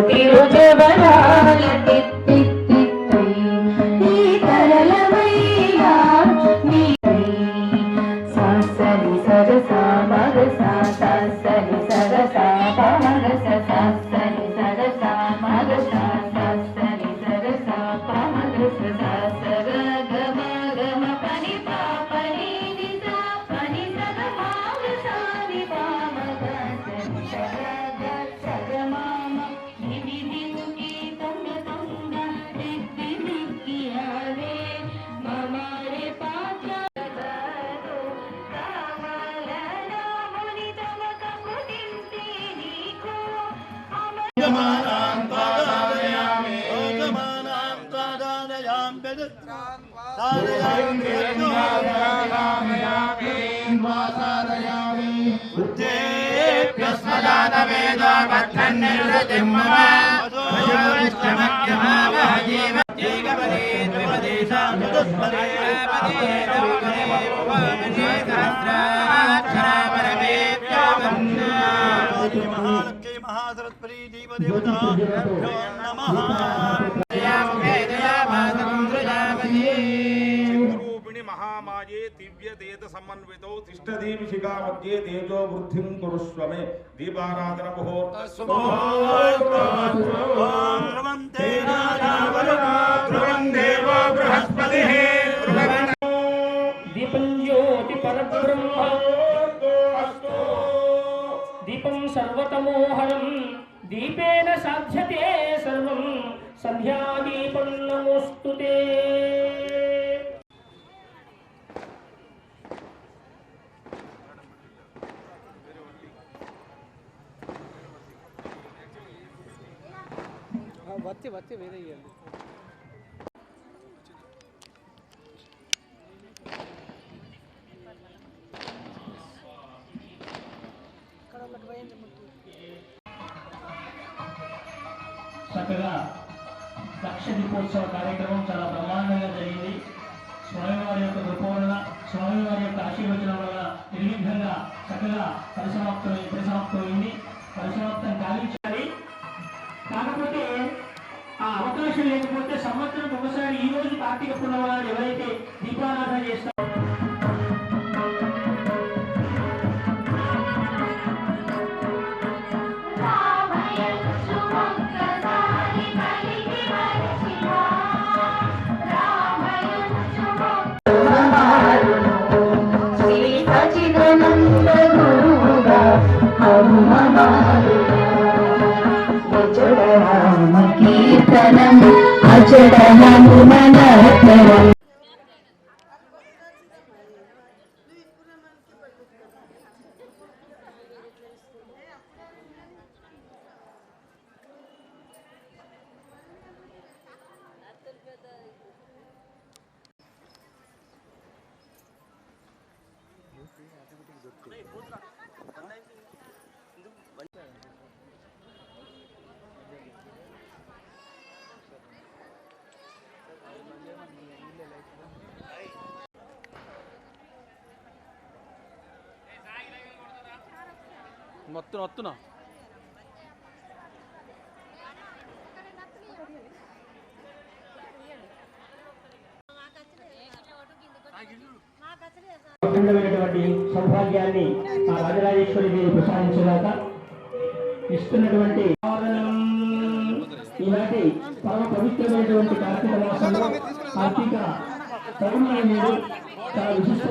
తిరు జవరాల సాసరి సరసా మగసా సాసరి సరసా మగస సాసరి సరసా మగసా సాసరి సరసా మగస సాసర గమ గమ పని పాపని నిసా పని సగ మాగ సాని పామగ సని సగ సగమామ నిది దింకి తంగ తంగ దిక్కి దిక్కి ఆవే మమారే పాత్ర महासरस्वती देवदेवता नमः महामाये दिव्य देत समन्वितो तिष्ठदीपि शिखा मध्ये तेजो वृद्धिं कुरुष्व मे दीपाराधन मुहूर्ते ध्रुवं देवो बृहस्पतिः दीपं ज्योति परब्रह्म दीपं सर्वतमोहरं दीपेन साध्यते सर्वं संध्यादीपं नमोस्तुते बच्चे बच्चे मेरे ही हैं చక్కగా లక్ష దీపోత్సవ కార్యక్రమం చాలా బ్రహ్మాండంగా జరిగింది. స్వామివారి యొక్క కృపవలన స్వామివారి యొక్క ఆశీర్వచనం వల్ల నిర్విఘ్నంగా చక్కగా పరిసమాప్తమైంది. పరిసమాప్తం కావించాలి. కాకపోతే ఆ అవకాశం లేకపోతే సంవత్సరం ఒకసారి ఈ రోజు కార్తీక పున్నమనాడు ఎవరైతే దీపారాధన చేస్తారో కీర్తనం అచడనము మనతరం మొత్తం అఖండమైనటువంటి సౌభాగ్యాన్ని ఆ రాజరాజేశ్వరి దేవి ప్రసాదించగాక. ఇస్తున్నటువంటి ఈనాటి పరమ పవిత్రమైనటువంటి కార్తీక మాసంలో కార్తీక పౌర్ణమి చాలా విశిష్టం.